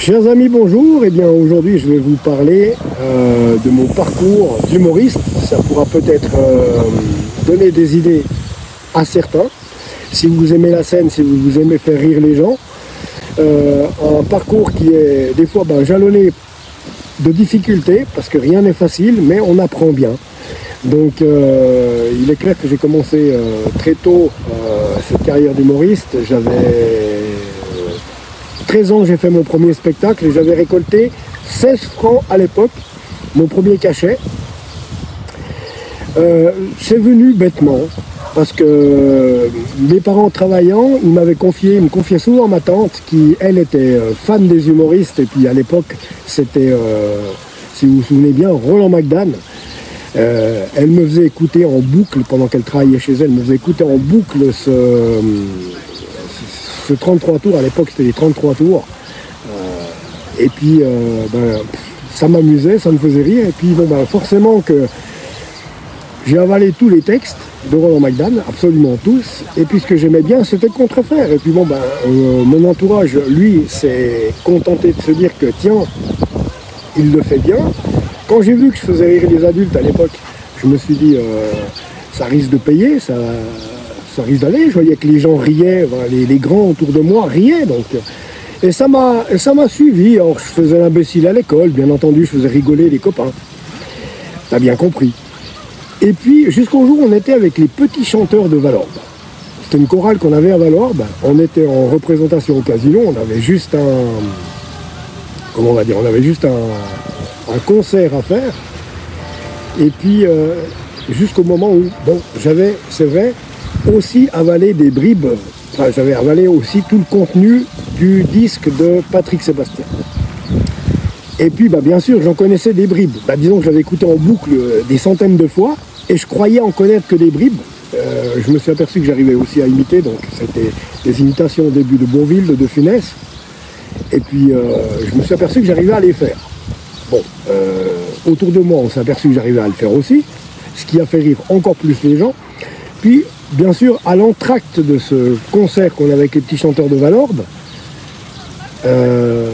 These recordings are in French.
Chers amis, bonjour. Eh bien, aujourd'hui, je vais vous parler de mon parcours d'humoriste. Ça pourra peut-être donner des idées à certains. Si vous aimez la scène, si vous aimez faire rire les gens. Un parcours qui est des fois jalonné de difficultés, parce que rien n'est facile, mais on apprend bien. Donc, il est clair que j'ai commencé très tôt cette carrière d'humoriste. J'avais 13 ans que j'ai fait mon premier spectacle et j'avais récolté 16 francs à l'époque, mon premier cachet. C'est venu bêtement, parce que mes parents travaillant, ils me confiaient souvent ma tante, qui elle était fan des humoristes, et puis à l'époque c'était, si vous vous souvenez bien, Roland McDan. Elle me faisait écouter en boucle, pendant qu'elle travaillait chez elle, me faisait écouter en boucle ce 33 tours, à l'époque c'était les 33 tours, et puis ça m'amusait, ça me faisait rire, et puis forcément que j'ai avalé tous les textes de Roland McDan, absolument tous, et puis ce que j'aimais bien c'était le contrefaire, et puis mon entourage, lui, s'est contenté de se dire que tiens, il le fait bien. Quand j'ai vu que je faisais rire les adultes à l'époque, je me suis dit ça risque de payer, ça risque d'aller. Je voyais que les gens riaient, les grands autour de moi riaient, donc. Et ça m'a suivi. Alors je faisais l'imbécile à l'école, bien entendu, je faisais rigoler les copains. T'as bien compris. Et puis jusqu'au jour où on était avec les petits chanteurs de Valorbe. C'était une chorale qu'on avait à Valorbe. On était en représentation au Casino, on avait juste on avait juste un concert à faire. Et puis jusqu'au moment où, j'avais, c'est vrai, aussi avalé des bribes, j'avais avalé aussi tout le contenu du disque de Patrick Sébastien. Et puis bien sûr j'en connaissais des bribes, disons que j'avais écouté en boucle des centaines de fois, et je croyais en connaître que des bribes. Je me suis aperçu que j'arrivais aussi à imiter, donc c'était des imitations au début de Bourvil, de Funès, et puis je me suis aperçu que j'arrivais à les faire. Autour de moi on s'est aperçu que j'arrivais à le faire aussi, ce qui a fait rire encore plus les gens. Puis bien sûr, à l'entracte de ce concert qu'on avait avec les petits chanteurs de Valorbe, je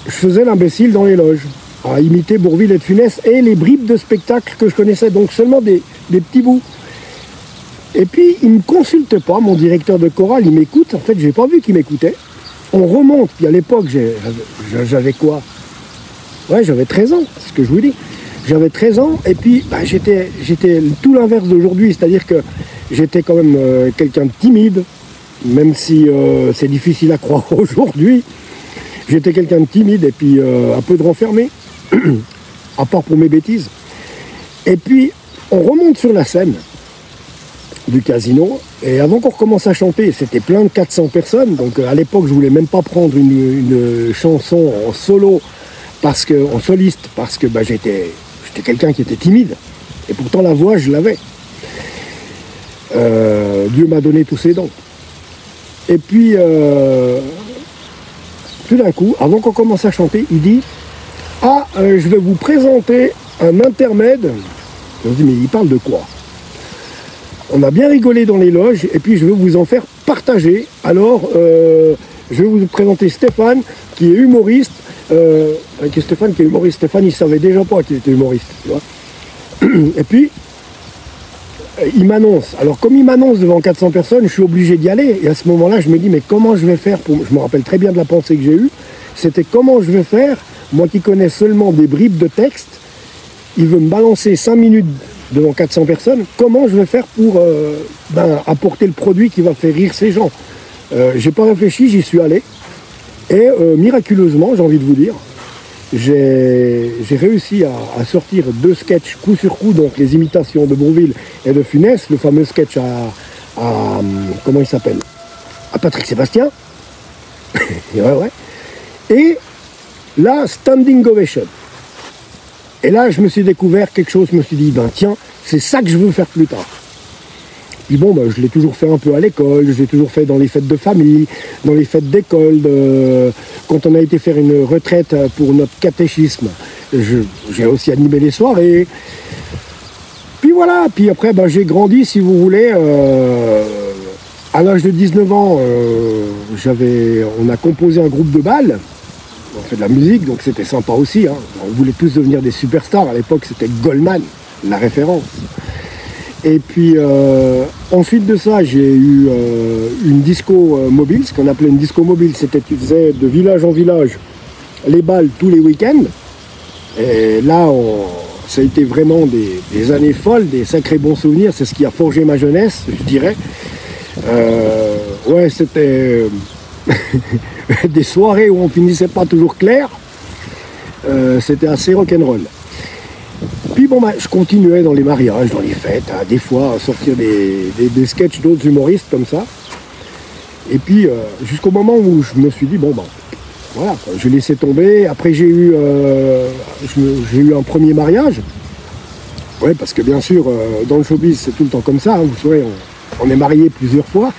faisais l'imbécile dans les loges, à imiter Bourvil et de Funès et les bribes de spectacle que je connaissais, donc seulement des petits bouts. Et puis, il ne me consulte pas, mon directeur de chorale, il m'écoute, en fait, j'ai pas vu qu'il m'écoutait. On remonte, puis à l'époque, j'avais quoi? Ouais, j'avais 13 ans, c'est ce que je vous dis. J'avais 13 ans, et puis j'étais tout l'inverse d'aujourd'hui, c'est-à-dire que j'étais quand même quelqu'un de timide, même si c'est difficile à croire aujourd'hui. J'étais quelqu'un de timide et puis un peu de renfermé, à part pour mes bêtises. Et puis, on remonte sur la scène du Casino, et avant qu'on recommence à chanter, c'était plein de 400 personnes, donc à l'époque, je voulais même pas prendre une chanson en solo, en soliste, parce que j'étais quelqu'un qui était timide, et pourtant la voix, je l'avais. Dieu m'a donné tous ses dons. Et puis, tout d'un coup, avant qu'on commence à chanter, il dit « Ah, je vais vous présenter un intermède. » On se dit « Mais il parle de quoi ?» On a bien rigolé dans les loges, et puis je vais vous en faire partager. Alors, je vais vous présenter Stéphane, qui est humoriste. Stéphane, qui est humoriste. Stéphane, il savait déjà pas qu'il était humoriste, tu vois. Et puis, il m'annonce. Alors, comme il m'annonce devant 400 personnes, je suis obligé d'y aller. Et à ce moment-là, je me dis, mais comment je vais faire pour... Je me rappelle très bien de la pensée que j'ai eue. C'était comment je vais faire, moi qui connais seulement des bribes de texte, il veut me balancer 5 minutes devant 400 personnes, comment je vais faire pour apporter le produit qui va faire rire ces gens. J'ai pas réfléchi, j'y suis allé. Et miraculeusement, j'ai envie de vous dire, j'ai réussi à sortir 2 sketchs coup sur coup, donc les imitations de Bourvil et de Funès, le fameux sketch à comment il s'appelle, à Patrick Sébastien. ouais. Et là, standing ovation. Et là, je me suis découvert quelque chose, je me suis dit, tiens, c'est ça que je veux faire plus tard. Puis je l'ai toujours fait un peu à l'école, je l'ai toujours fait dans les fêtes de famille, dans les fêtes d'école, quand on a été faire une retraite pour notre catéchisme, j'ai aussi animé les soirées. Puis voilà, puis après j'ai grandi, si vous voulez, à l'âge de 19 ans, on a composé un groupe de bal, on fait de la musique, donc c'était sympa aussi. Hein. On voulait tous devenir des superstars. À l'époque, c'était Goldman, la référence. Et puis, ensuite de ça, j'ai eu une disco mobile, ce qu'on appelait une disco mobile. C'était, tu faisais de village en village les balles tous les week-ends. Et là, ça a été vraiment des années folles, des sacrés bons souvenirs. C'est ce qui a forgé ma jeunesse, je dirais. Ouais, c'était des soirées où on finissait pas toujours clair. C'était assez rock'n'roll. Puis bon, je continuais dans les mariages, dans les fêtes, à des fois à sortir des sketchs d'autres humoristes comme ça. Et puis jusqu'au moment où je me suis dit, bon, voilà, je laissais tomber. Après j'ai eu un premier mariage. Ouais, parce que bien sûr, dans le showbiz, c'est tout le temps comme ça. Hein, vous savez, on est marié plusieurs fois.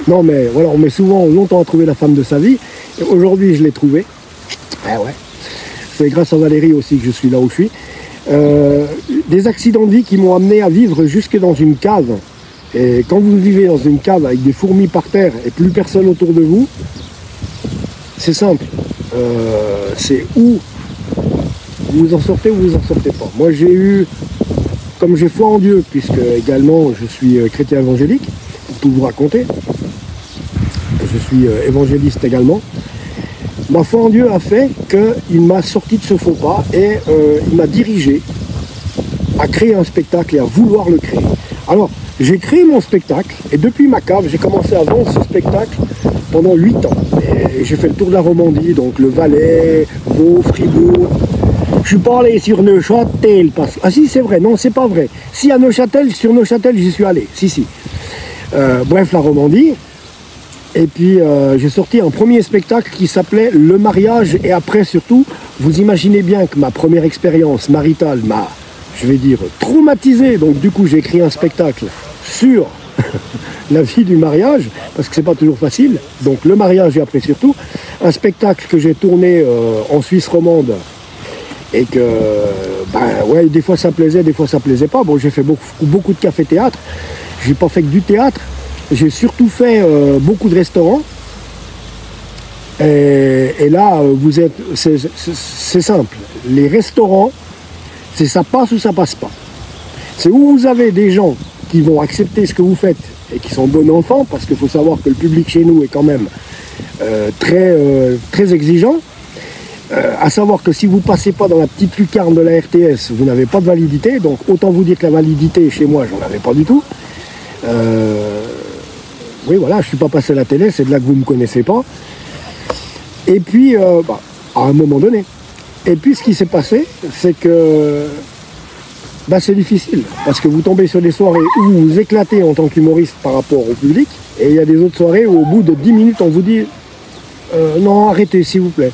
Non, mais voilà, on met souvent longtemps à trouver la femme de sa vie. Et aujourd'hui, je l'ai trouvée. Eh ouais. C'est grâce à Valérie aussi que je suis là où je suis. Des accidents de vie qui m'ont amené à vivre jusque dans une cave. Et quand vous vivez dans une cave avec des fourmis par terre et plus personne autour de vous, c'est simple. C'est où vous en sortez ou vous en sortez pas. Moi j'ai eu, comme j'ai foi en Dieu, puisque également je suis chrétien évangélique, pour tout vous raconter, je suis évangéliste également. Ma foi en Dieu a fait qu'il m'a sorti de ce faux pas et il m'a dirigé à créer un spectacle et à vouloir le créer. Alors, j'ai créé mon spectacle et depuis ma cave, j'ai commencé à vendre ce spectacle pendant 8 ans. Et j'ai fait le tour de la Romandie, donc le Valais, Vaud, Fribourg. Je suis pas allé sur Neuchâtel. Ah si, c'est vrai, non, c'est pas vrai. Si à Neuchâtel, sur Neuchâtel, j'y suis allé. Si. Bref, la Romandie. Et puis j'ai sorti un premier spectacle qui s'appelait Le mariage. Et après surtout, vous imaginez bien que ma première expérience maritale m'a, je vais dire, traumatisé. Donc du coup j'ai écrit un spectacle sur la vie du mariage, parce que c'est pas toujours facile. Donc le mariage et après surtout, un spectacle que j'ai tourné en Suisse romande. Et que, ouais, des fois ça plaisait, des fois ça plaisait pas. Bon, j'ai fait beaucoup de café-théâtre. J'ai pas fait que du théâtre. J'ai surtout fait beaucoup de restaurants. Et là, c'est simple. Les restaurants, c'est ça passe ou ça passe pas. C'est où vous avez des gens qui vont accepter ce que vous faites et qui sont bons enfants, parce qu'il faut savoir que le public chez nous est quand même très exigeant. À savoir que si vous ne passez pas dans la petite lucarne de la RTS, vous n'avez pas de validité. Donc autant vous dire que la validité, chez moi, j'en avais pas du tout. Oui, voilà, je ne suis pas passé à la télé, c'est de là que vous ne me connaissez pas. Et puis, à un moment donné. Et puis ce qui s'est passé, c'est que c'est difficile. Parce que vous tombez sur des soirées où vous vous éclatez en tant qu'humoriste par rapport au public. Et il y a des autres soirées où au bout de 10 minutes, on vous dit non, arrêtez, s'il vous plaît.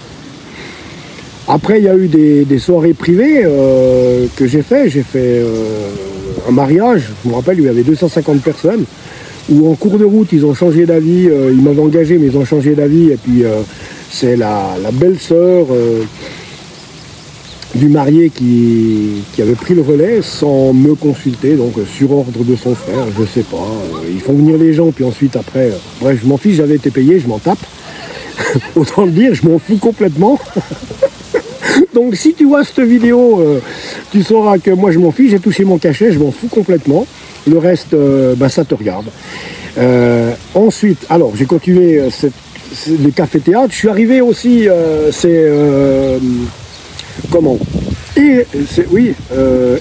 Après, il y a eu des soirées privées que j'ai fait. J'ai fait un mariage, je me rappelle, il y avait 250 personnes, où en cours de route, ils ont changé d'avis. Ils m'avaient engagé, mais ils ont changé d'avis. Et puis, c'est la belle-sœur du marié qui avait pris le relais sans me consulter, donc sur ordre de son frère, je sais pas. Ils font venir les gens, puis ensuite, après, bref, je m'en fiche, j'avais été payé, je m'en tape. Autant le dire, je m'en fous complètement. Donc si tu vois cette vidéo, tu sauras que moi je m'en fiche, j'ai touché mon cachet, je m'en fous complètement. Le reste, ça te regarde. Ensuite, alors j'ai continué le café-théâtre. Je suis arrivé aussi,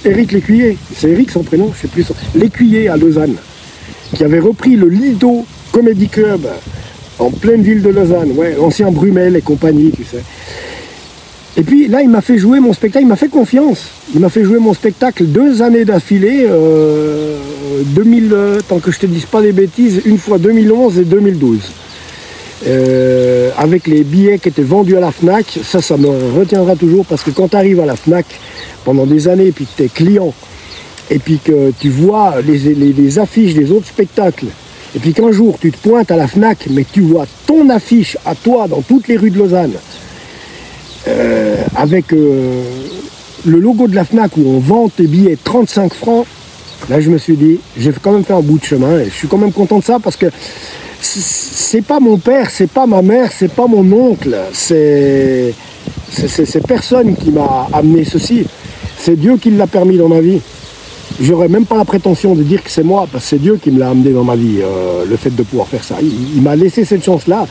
Éric Lécuyer, c'est Éric son prénom, je sais plus, Lécuyer à Lausanne, qui avait repris le Lido Comedy Club en pleine ville de Lausanne, ouais, l'ancien Brumel et compagnie, tu sais. Et puis là, il m'a fait jouer mon spectacle, il m'a fait confiance. Il m'a fait jouer mon spectacle 2 années d'affilée, tant que je te dise pas des bêtises, une fois 2011 et 2012. Avec les billets qui étaient vendus à la FNAC, ça me retiendra toujours, parce que quand tu arrives à la FNAC pendant des années, et puis que tu es client, et puis que tu vois les affiches des autres spectacles, et puis qu'un jour tu te pointes à la FNAC, mais que tu vois ton affiche à toi dans toutes les rues de Lausanne, avec le logo de la FNAC où on vend tes billets 35 francs, là je me suis dit, j'ai quand même fait un bout de chemin et je suis quand même content de ça, parce que c'est pas mon père, c'est pas ma mère, c'est pas mon oncle, c'est personne qui m'a amené ceci. C'est Dieu qui l'a permis dans ma vie. J'aurais même pas la prétention de dire que c'est moi, parce que c'est Dieu qui me l'a amené dans ma vie, le fait de pouvoir faire ça. Il m'a laissé cette chance-là.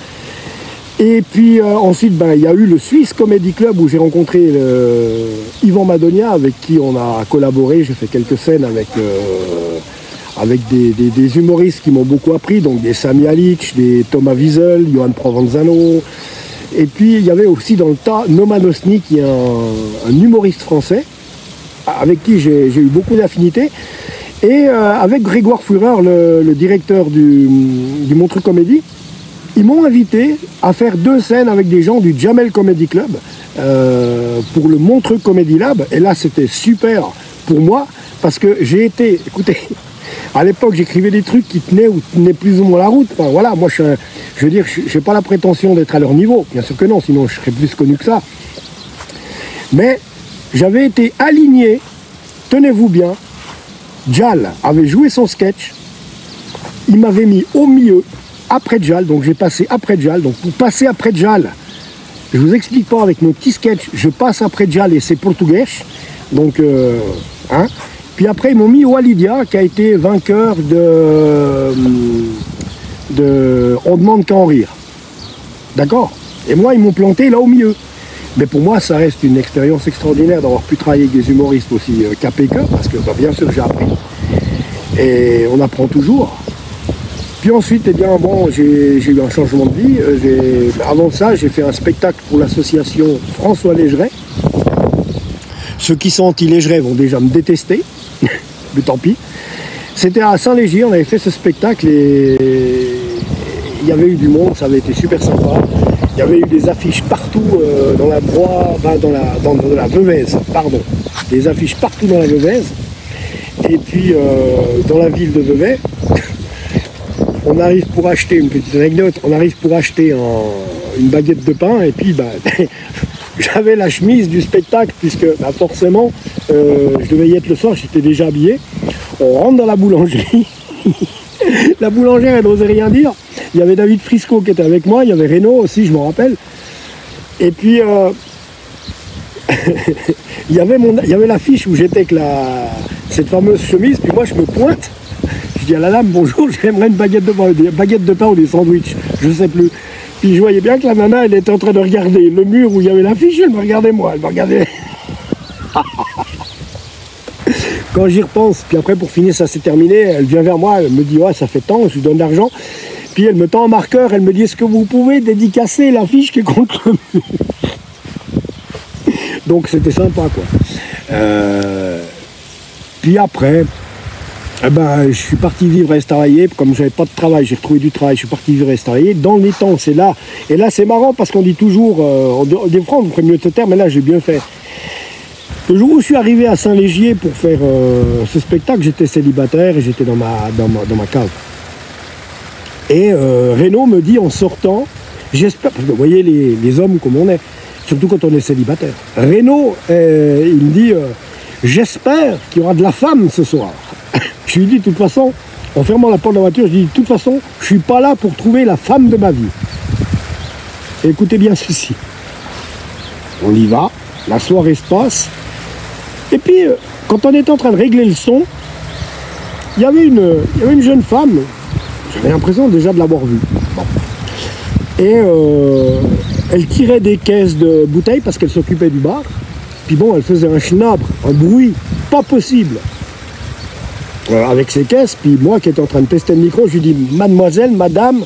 Et puis ensuite, il y a eu le Swiss Comedy Club où j'ai rencontré Yvan Madonia, avec qui on a collaboré. J'ai fait quelques scènes avec des humoristes qui m'ont beaucoup appris, donc des Sami Alic, des Thomas Wiesel, Johan Provenzano. Et puis il y avait aussi dans le tas Noman Osni, qui est un humoriste français, avec qui j'ai eu beaucoup d'affinités. Et avec Grégoire Führer, le directeur du Montreux Comédie, ils m'ont invité à faire 2 scènes avec des gens du Jamel Comedy Club pour le Montreux Comedy Lab. Et là, c'était super pour moi parce que j'ai été, écoutez, à l'époque, j'écrivais des trucs qui tenaient ou tenaient plus ou moins la route. Enfin voilà, moi, je veux dire, je n'ai pas la prétention d'être à leur niveau. Bien sûr que non, sinon je serais plus connu que ça. Mais j'avais été aligné, tenez-vous bien, Jal avait joué son sketch, il m'avait mis au milieu, après Jal, donc j'ai passé après Jal. Donc pour passer après Jal, je vous explique pas, avec mon petit sketch, je passe après Jal et c'est portugais. Donc, Puis après, ils m'ont mis Walidia, qui a été vainqueur de On demande qu'à en rire. D'accord? Et moi, ils m'ont planté là au milieu. Mais pour moi, ça reste une expérience extraordinaire d'avoir pu travailler avec des humoristes aussi capés qu'eux, parce que bien sûr, j'ai appris. Et on apprend toujours. Puis ensuite, eh bien, bon, j'ai eu un changement de vie. Avant ça, j'ai fait un spectacle pour l'association François Légeret. Ceux qui sont anti-Légeret vont déjà me détester, mais tant pis. C'était à Saint-Légier, on avait fait ce spectacle et il y avait eu du monde, ça avait été super sympa. Il y avait eu des affiches partout dans la dans la Veuvez, pardon. Des affiches partout dans la Veuvez. Et puis dans la ville de Vevey, on arrive pour acheter, une petite anecdote, on arrive pour acheter une baguette de pain et puis j'avais la chemise du spectacle puisque forcément je devais y être le soir, j'étais déjà habillé. On rentre dans la boulangerie, la boulangère elle n'osait rien dire. Il y avait David Frisco qui était avec moi, il y avait Renaud aussi, je me rappelle. Et puis il y avait l'affiche où j'étais avec cette fameuse chemise, puis moi je me pointe. Je dis à la dame, bonjour, j'aimerais une baguette de pain ou des sandwichs, je sais plus. Puis je voyais bien que la nana, elle était en train de regarder le mur où il y avait l'affiche, elle me regardait moi, elle me regardait. Quand j'y repense, puis après pour finir ça s'est terminé, elle vient vers moi, elle me dit ouais ça fait tant, je lui donne de l'argent. Puis elle me tend un marqueur, elle me dit est-ce que vous pouvez dédicacer l'affiche qui est contre le mur. Donc c'était sympa quoi. Puis après, je suis parti vivre à Estavayer, comme j'avais pas de travail, j'ai retrouvé du travail, je suis parti vivre à Estavayer. Dans les temps, c'est là. Et là, c'est marrant parce qu'on dit toujours, des fois, on ferait mieux de se taire, mais là, j'ai bien fait. Le jour où je suis arrivé à Saint-Légier pour faire ce spectacle, j'étais célibataire et j'étais dans ma cave. Et Renaud me dit en sortant, j'espère, parce que vous voyez les hommes comme on est, surtout quand on est célibataire. Renaud, il me dit, j'espère qu'il y aura de la femme ce soir. Je lui dis, de toute façon, en fermant la porte de la voiture, je lui dis, de toute façon, je suis pas là pour trouver la femme de ma vie. Et écoutez bien ceci. On y va, la soirée se passe. Et puis, quand on était en train de régler le son, il y avait une jeune femme, j'avais l'impression déjà de l'avoir vue. Bon. Et elle tirait des caisses de bouteilles parce qu'elle s'occupait du bar. Puis bon, elle faisait un schnabre, un bruit pas possible. Avec ses caisses, puis moi qui étais en train de tester le micro, je lui dis mademoiselle, madame,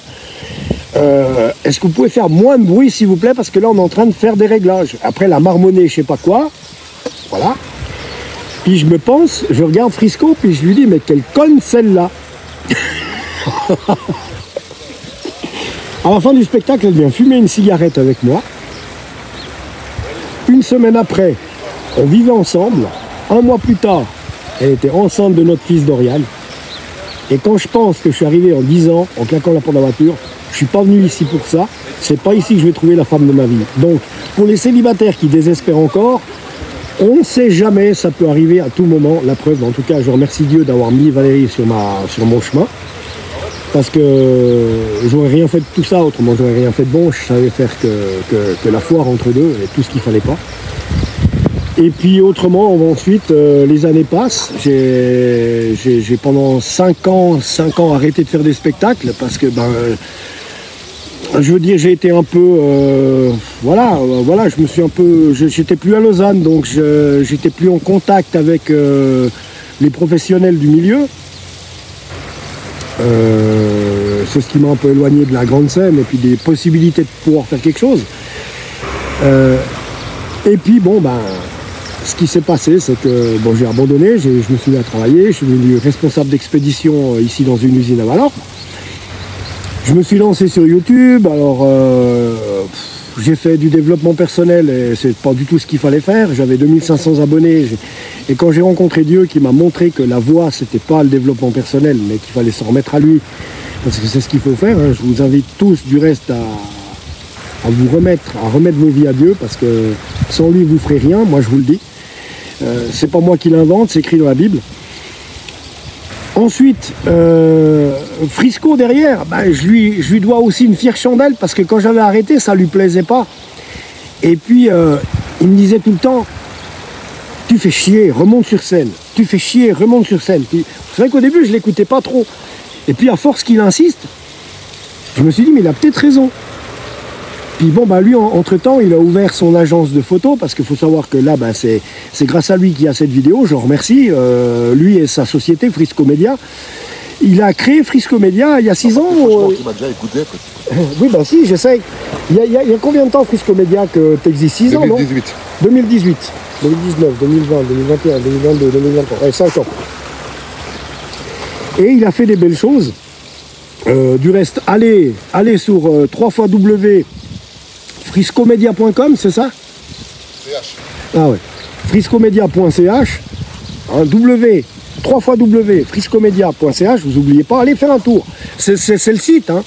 est-ce que vous pouvez faire moins de bruit s'il vous plaît, parce que là on est en train de faire des réglages. Après la marmonnée, je sais pas quoi, voilà. Puis je me pense, je regarde Frisco, puis je lui dis mais quelle conne celle-là. À la fin du spectacle, elle vient fumer une cigarette avec moi. Une semaine après, on vivait ensemble. Un mois plus tard, elle était enceinte de notre fils Dorian. Et quand je pense que je suis arrivé en 10 ans, en claquant la porte de la voiture, je suis pas venu ici pour ça. C'est pas ici que je vais trouver la femme de ma vie. Donc, pour les célibataires qui désespèrent encore, on ne sait jamais, ça peut arriver à tout moment. La preuve, en tout cas, je remercie Dieu d'avoir mis Valérie sur mon chemin. parce que j'aurais rien fait de tout ça, autrement j'aurais rien fait de bon. Je savais faire que la foire entre deux et tout ce qu'il fallait pas. Et puis autrement, ensuite, les années passent. J'ai pendant 5 ans arrêté de faire des spectacles parce que je veux dire, j'ai été un peu, voilà, je me suis un peu, j'étais plus à Lausanne, donc j'étais plus en contact avec les professionnels du milieu. C'est ce qui m'a un peu éloigné de la grande scène et puis des possibilités de pouvoir faire quelque chose. Et puis bon, ce qui s'est passé, c'est que bon, j'ai abandonné, je me suis mis à travailler, je suis devenu responsable d'expédition ici dans une usine à Valorbe. Je me suis lancé sur YouTube, alors j'ai fait du développement personnel et c'est pas du tout ce qu'il fallait faire. J'avais 2500 abonnés et quand j'ai rencontré Dieu qui m'a montré que la voie c'était pas le développement personnel mais qu'il fallait s'en remettre à lui, parce que c'est ce qu'il faut faire, hein. Je vous invite tous du reste à remettre vos vies à Dieu parce que sans lui vous ferez rien, moi je vous le dis. C'est pas moi qui l'invente, c'est écrit dans la Bible. Ensuite, Frisco derrière, je lui dois aussi une fière chandelle parce que quand j'avais arrêté, ça lui plaisait pas. Et puis, il me disait tout le temps, tu fais chier, remonte sur scène. Tu fais chier, remonte sur scène. Puis, c'est vrai qu'au début, je l'écoutais pas trop. Et puis, à force qu'il insiste, je me suis dit, mais il a peut-être raison. Puis bon, lui, entre-temps, il a ouvert son agence de photos, parce qu'il faut savoir que là, c'est grâce à lui qu'il y a cette vidéo, je le remercie, lui et sa société, Frisco Media. Il a créé Frisco Media il y a 6 ans. Tu m'as déjà écouté. Oui, si, j'essaye. Il y a combien de temps Frisco Media que tu existes? 6 ans, non? 2018, 2019, 2020, 2021, 2022, 2023, ouais, 5 ans. Et il a fait des belles choses. Du reste, allez sur 3xw.friscomedia.com, c'est ça? CH. Ah ouais. Friscomedia.ch, hein, www.friscomedia.ch, vous n'oubliez pas, allez faire un tour. C'est le site, hein?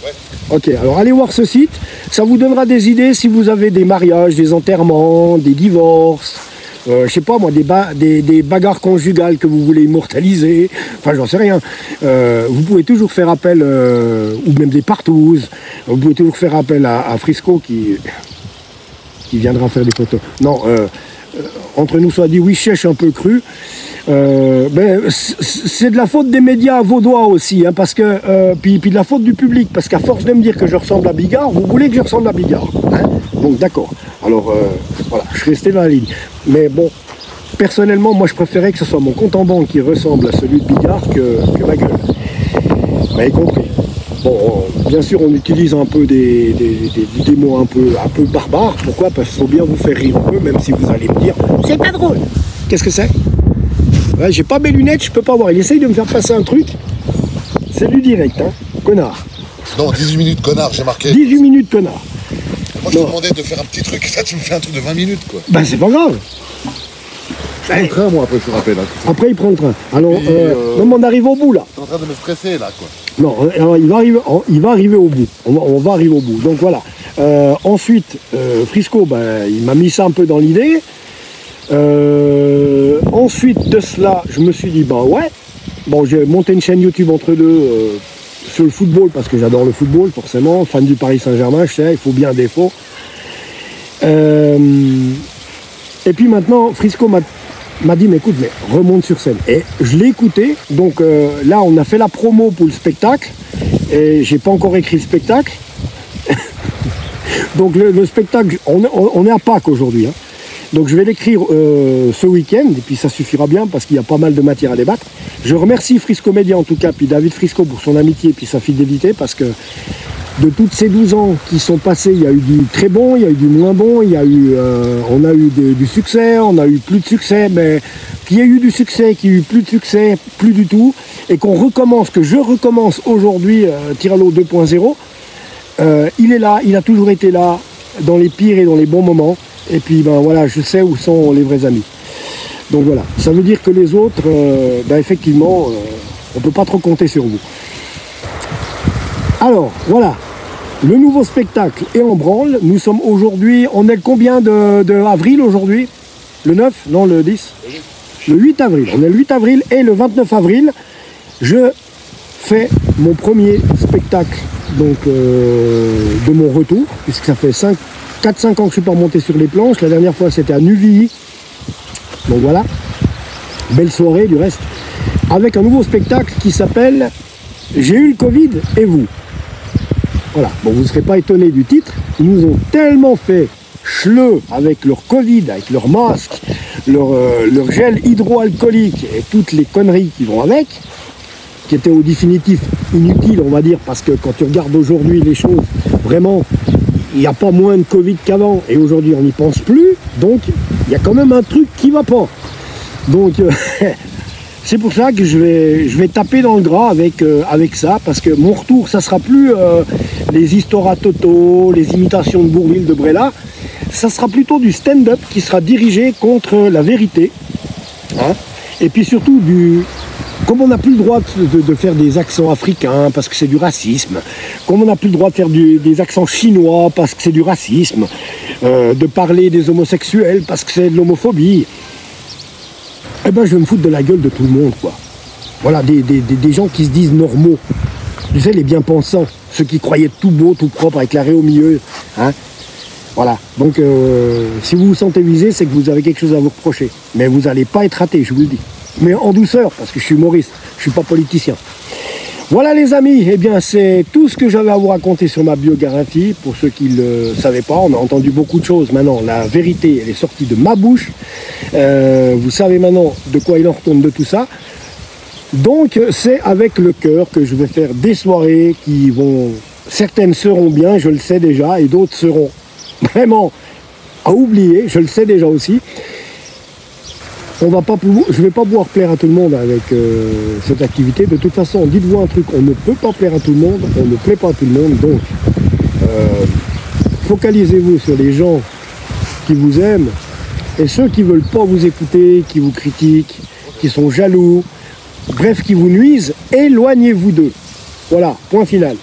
Ouais. Ok, alors allez voir ce site, ça vous donnera des idées si vous avez des mariages, des enterrements, des divorces, je sais pas moi, des bagarres conjugales que vous voulez immortaliser, enfin j'en sais rien. Vous pouvez toujours faire appel, ou même des partouzes, vous pouvez toujours faire appel à Frisco qui viendra faire des photos. Non, entre nous soit dit, oui, chèche un peu cru. C'est de la faute des médias vaudois aussi, hein, parce que puis de la faute du public, parce qu'à force de me dire que je ressemble à Bigard, vous voulez que je ressemble à Bigard, hein? Donc d'accord. Alors voilà, je suis resté dans la ligne. Mais bon, personnellement, moi je préférais que ce soit mon compte en banque qui ressemble à celui de Bigard que ma gueule. Vous m'avez compris. Bon, bien sûr, on utilise un peu des mots un peu barbares. Pourquoi? Parce qu'il faut bien vous faire rire un peu, même si vous allez me dire c'est pas drôle. Qu'est-ce que c'est? Ouais, j'ai pas mes lunettes, je peux pas voir. Il essaye de me faire passer un truc. C'est du direct, hein. Connard. Non, 18 minutes, connard, j'ai marqué. 18 minutes, connard. Moi, je te demandais de faire un petit truc, et ça, tu me fais un truc de 20 minutes, quoi. C'est pas grave. Je prends le train, moi, après, je te rappelle. Hein. Après, il prend le train. Alors, puis, non, mais on arrive au bout, là. T'es en train de me stresser, là, quoi. Non, alors, il va arriver au bout. On va arriver au bout. Donc, voilà. Ensuite, Frisco, il m'a mis ça un peu dans l'idée. Ensuite de cela, je me suis dit, ouais. Bon, j'ai monté une chaîne YouTube entre deux sur le football, parce que j'adore le football, forcément. Fan du Paris Saint-Germain, je sais, il faut bien un défaut. Et puis maintenant, Frisco m'a dit, mais écoute, mais remonte sur scène. Et je l'ai écouté. Donc là, on a fait la promo pour le spectacle. Et j'ai pas encore écrit le spectacle. Donc le spectacle, on est à Pâques aujourd'hui, hein. Donc je vais l'écrire ce week-end, et puis ça suffira bien parce qu'il y a pas mal de matière à débattre. Je remercie Frisco Media en tout cas, puis David Frisco pour son amitié et puis sa fidélité, parce que de toutes ces 12 ans qui sont passés, il y a eu du très bon, il y a eu du moins bon, il y a eu, on a eu du succès, on a eu plus de succès, mais qu'il y ait eu du succès, qu'il y ait eu plus de succès, plus du tout, et qu'on recommence, que je recommence aujourd'hui, Tiralo 2.0, il est là, il a toujours été là, dans les pires et dans les bons moments. Et puis voilà, je sais où sont les vrais amis. Donc voilà, ça veut dire que les autres, effectivement, on ne peut pas trop compter sur vous. Alors voilà, le nouveau spectacle est en branle. Nous sommes aujourd'hui, on est le combien de avril aujourd'hui? Le 9? Non, le 10? Le 8 avril. On est le 8 avril et le 29 avril, je fais mon premier spectacle donc, de mon retour, puisque ça fait 4-5 ans que je ne suis pas monté sur les planches. La dernière fois c'était à Nuvilly. Donc voilà, belle soirée du reste, avec un nouveau spectacle qui s'appelle « J'ai eu le Covid et vous ». Voilà, bon, vous ne serez pas étonnés du titre, ils nous ont tellement fait chleux avec leur Covid, avec leur masque, leur gel hydroalcoolique et toutes les conneries qui vont avec, qui étaient au définitif inutiles, on va dire, parce que quand tu regardes aujourd'hui les choses, vraiment, il n'y a pas moins de Covid qu'avant, et aujourd'hui on n'y pense plus, donc il y a quand même un truc qui va pas. Donc c'est pour ça que je vais taper dans le gras avec ça, parce que mon retour, ça sera plus les histoires à Toto, les imitations de Bourvil, de Brella, ça sera plutôt du stand-up qui sera dirigé contre la vérité, hein, et puis surtout comme on n'a plus le droit de faire des accents africains parce que c'est du racisme, comme on n'a plus le droit de faire des accents chinois parce que c'est du racisme, de parler des homosexuels parce que c'est de l'homophobie, eh ben je vais me foutre de la gueule de tout le monde, quoi. Voilà, des gens qui se disent normaux, tu sais, les bien-pensants, ceux qui croyaient tout beau, tout propre, avec l'arrêt au milieu, hein. Voilà, donc si vous vous sentez visé, c'est que vous avez quelque chose à vous reprocher. Mais vous n'allez pas être raté, je vous le dis. Mais en douceur, parce que je suis humoriste, je ne suis pas politicien. Voilà les amis, eh bien c'est tout ce que j'avais à vous raconter sur ma biographie. Pour ceux qui ne le savaient pas, on a entendu beaucoup de choses. Maintenant, la vérité, elle est sortie de ma bouche. Vous savez maintenant de quoi il en retourne de tout ça. Donc c'est avec le cœur que je vais faire des soirées qui vont... Certaines seront bien, je le sais déjà, et d'autres seront vraiment à oublier, je le sais déjà aussi. Je ne vais pas pouvoir plaire à tout le monde avec cette activité. De toute façon, dites-vous un truc, on ne peut pas plaire à tout le monde, on ne plaît pas à tout le monde. Donc, focalisez-vous sur les gens qui vous aiment et ceux qui ne veulent pas vous écouter, qui vous critiquent, qui sont jaloux, bref, qui vous nuisent, éloignez-vous d'eux. Voilà, point final.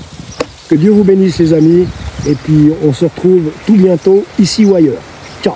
Que Dieu vous bénisse les amis, et puis on se retrouve tout bientôt, ici ou ailleurs. Ciao.